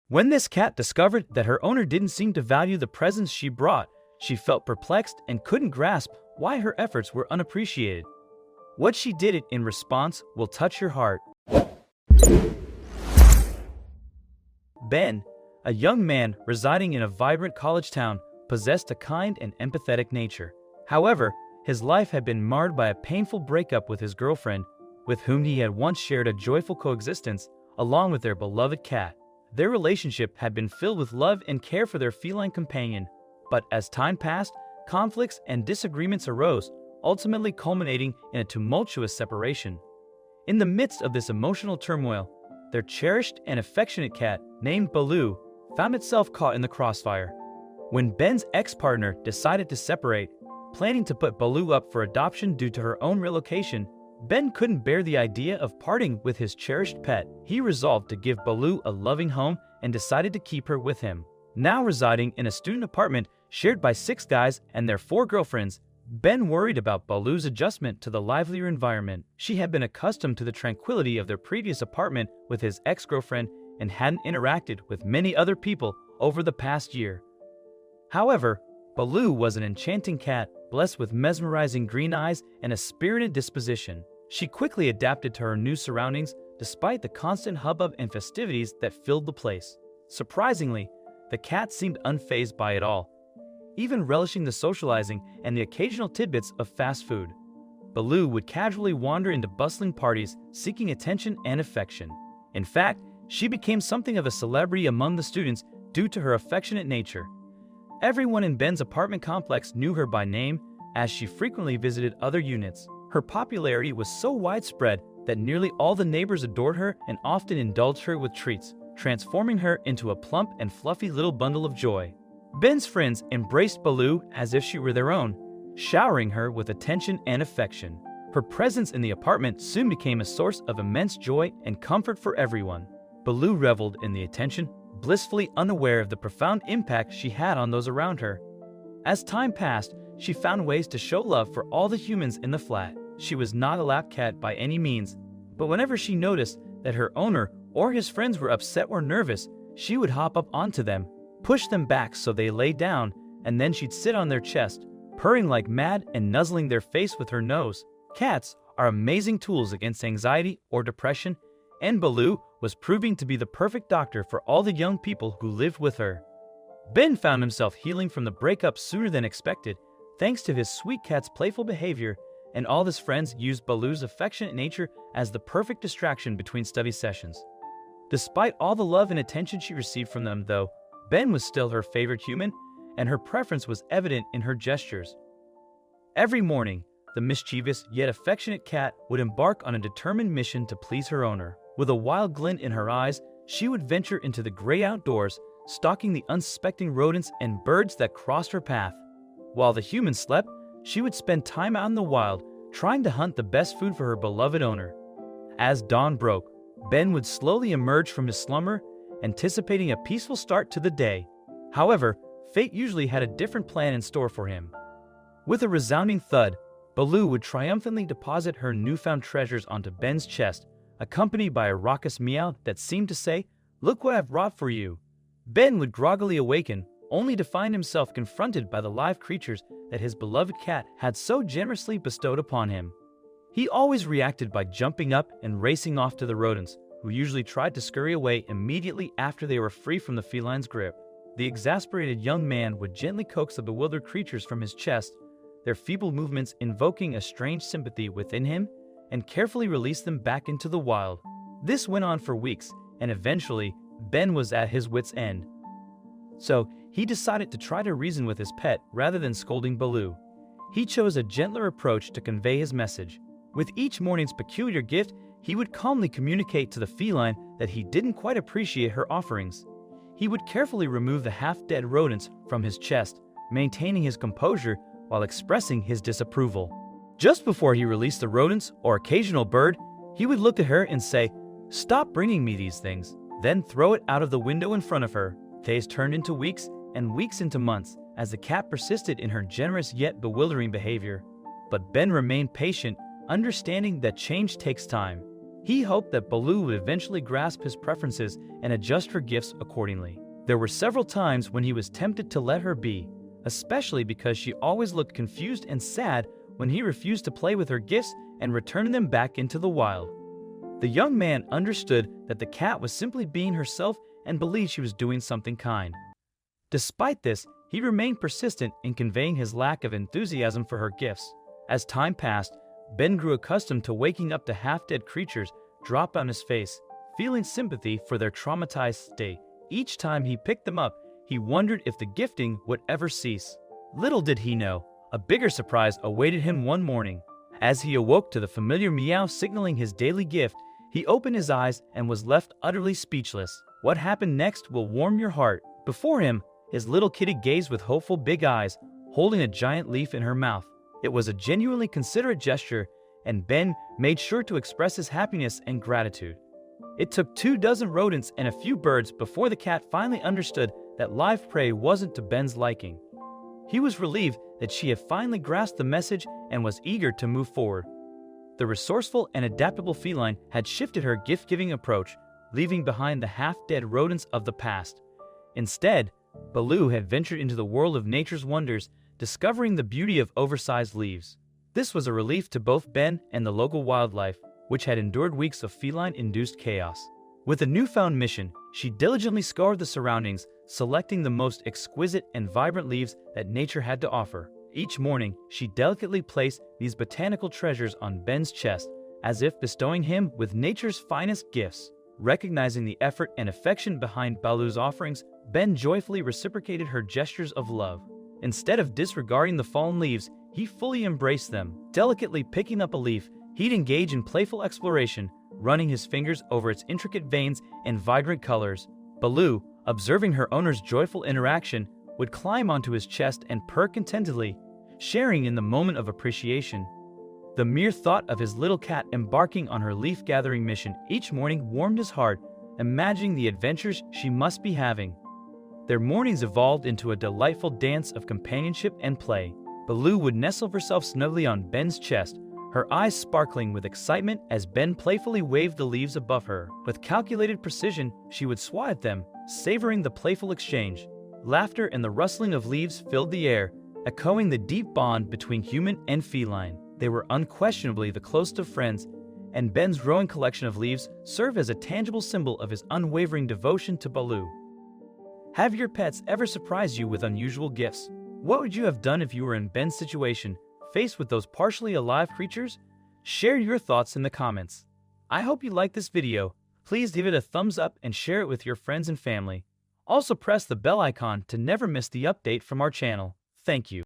When this cat discovered that her owner didn't seem to value the presents she brought, she felt perplexed and couldn't grasp why her efforts were unappreciated. What she did in response will touch your heart. Ben, a young man residing in a vibrant college town, possessed a kind and empathetic nature. However, his life had been marred by a painful breakup with his girlfriend, with whom he had once shared a joyful coexistence, along with their beloved cat. Their relationship had been filled with love and care for their feline companion, but as time passed, conflicts and disagreements arose, ultimately culminating in a tumultuous separation. In the midst of this emotional turmoil, their cherished and affectionate cat, named Baloo, found itself caught in the crossfire. When Ben's ex-partner decided to separate, planning to put Baloo up for adoption due to her own relocation, Ben couldn't bear the idea of parting with his cherished pet. He resolved to give Baloo a loving home and decided to keep her with him. Now residing in a student apartment shared by 6 guys and their 4 girlfriends, Ben worried about Baloo's adjustment to the livelier environment. She had been accustomed to the tranquility of their previous apartment with his ex-girlfriend and hadn't interacted with many other people over the past year. However, Baloo was an enchanting cat, blessed with mesmerizing green eyes and a spirited disposition. She quickly adapted to her new surroundings despite the constant hubbub and festivities that filled the place. Surprisingly, the cat seemed unfazed by it all, even relishing the socializing and the occasional tidbits of fast food. Baloo would casually wander into bustling parties, seeking attention and affection. In fact, she became something of a celebrity among the students due to her affectionate nature. Everyone in Ben's apartment complex knew her by name, as she frequently visited other units. Her popularity was so widespread that nearly all the neighbors adored her and often indulged her with treats, transforming her into a plump and fluffy little bundle of joy. Ben's friends embraced Baloo as if she were their own, showering her with attention and affection. Her presence in the apartment soon became a source of immense joy and comfort for everyone. Baloo reveled in the attention, blissfully unaware of the profound impact she had on those around her. As time passed, she found ways to show love for all the humans in the flat. She was not a lap cat by any means, but whenever she noticed that her owner or his friends were upset or nervous, she would hop up onto them, push them back so they lay down, and then she'd sit on their chest, purring like mad and nuzzling their face with her nose. Cats are amazing tools against anxiety or depression, and Baloo was proving to be the perfect doctor for all the young people who lived with her. Ben found himself healing from the breakup sooner than expected, thanks to his sweet cat's playful behavior, and all his friends used Baloo's affectionate nature as the perfect distraction between study sessions. Despite all the love and attention she received from them, though, Ben was still her favorite human, and her preference was evident in her gestures. Every morning, the mischievous yet affectionate cat would embark on a determined mission to please her owner. With a wild glint in her eyes, she would venture into the gray outdoors, stalking the unsuspecting rodents and birds that crossed her path. While the humans slept, she would spend time out in the wild, trying to hunt the best food for her beloved owner. As dawn broke, Ben would slowly emerge from his slumber, anticipating a peaceful start to the day. However, fate usually had a different plan in store for him. With a resounding thud, Baloo would triumphantly deposit her newfound treasures onto Ben's chest, accompanied by a raucous meow that seemed to say, "Look what I've brought for you." Ben would groggily awaken, only to find himself confronted by the live creatures that his beloved cat had so generously bestowed upon him. He always reacted by jumping up and racing off to the rodents, who usually tried to scurry away immediately after they were free from the feline's grip. The exasperated young man would gently coax the bewildered creatures from his chest, their feeble movements invoking a strange sympathy within him, and carefully release them back into the wild. This went on for weeks, and eventually, Ben was at his wit's end. So, he decided to try to reason with his pet rather than scolding Baloo. He chose a gentler approach to convey his message. With each morning's peculiar gift, he would calmly communicate to the feline that he didn't quite appreciate her offerings. He would carefully remove the half-dead rodents from his chest, maintaining his composure while expressing his disapproval. Just before he released the rodents or occasional bird, he would look at her and say, "Stop bringing me these things," then throw it out of the window in front of her. Days turned into weeks, and weeks into months, as the cat persisted in her generous yet bewildering behavior. But Ben remained patient, understanding that change takes time. He hoped that Baloo would eventually grasp his preferences and adjust her gifts accordingly. There were several times when he was tempted to let her be, especially because she always looked confused and sad when he refused to play with her gifts and return them back into the wild. The young man understood that the cat was simply being herself and believed she was doing something kind. Despite this, he remained persistent in conveying his lack of enthusiasm for her gifts. As time passed, Ben grew accustomed to waking up to half-dead creatures drop on his face, feeling sympathy for their traumatized state. Each time he picked them up, he wondered if the gifting would ever cease. Little did he know, a bigger surprise awaited him one morning. As he awoke to the familiar meow signaling his daily gift, he opened his eyes and was left utterly speechless. What happened next will warm your heart. Before him, his little kitty gazed with hopeful big eyes, holding a giant leaf in her mouth. It was a genuinely considerate gesture, and Ben made sure to express his happiness and gratitude. It took 24 rodents and a few birds before the cat finally understood that live prey wasn't to Ben's liking. He was relieved that she had finally grasped the message and was eager to move forward. The resourceful and adaptable feline had shifted her gift-giving approach, leaving behind the half-dead rodents of the past. Instead, Baloo had ventured into the world of nature's wonders, discovering the beauty of oversized leaves. This was a relief to both Ben and the local wildlife, which had endured weeks of feline-induced chaos. With a newfound mission, she diligently scoured the surroundings, selecting the most exquisite and vibrant leaves that nature had to offer. Each morning, she delicately placed these botanical treasures on Ben's chest, as if bestowing him with nature's finest gifts. Recognizing the effort and affection behind Baloo's offerings, Ben joyfully reciprocated her gestures of love. Instead of disregarding the fallen leaves, he fully embraced them. Delicately picking up a leaf, he'd engage in playful exploration, running his fingers over its intricate veins and vibrant colors. Baloo, observing her owner's joyful interaction, would climb onto his chest and purr contentedly, sharing in the moment of appreciation. The mere thought of his little cat embarking on her leaf-gathering mission each morning warmed his heart, imagining the adventures she must be having. Their mornings evolved into a delightful dance of companionship and play. Baloo would nestle herself snugly on Ben's chest, her eyes sparkling with excitement as Ben playfully waved the leaves above her. With calculated precision, she would swat at them, savoring the playful exchange. Laughter and the rustling of leaves filled the air, echoing the deep bond between human and feline. They were unquestionably the closest of friends, and Ben's growing collection of leaves served as a tangible symbol of his unwavering devotion to Baloo. Have your pets ever surprised you with unusual gifts? What would you have done if you were in Ben's situation, faced with those partially alive creatures? Share your thoughts in the comments. I hope you liked this video. Please give it a thumbs up and share it with your friends and family. Also press the bell icon to never miss the update from our channel. Thank you.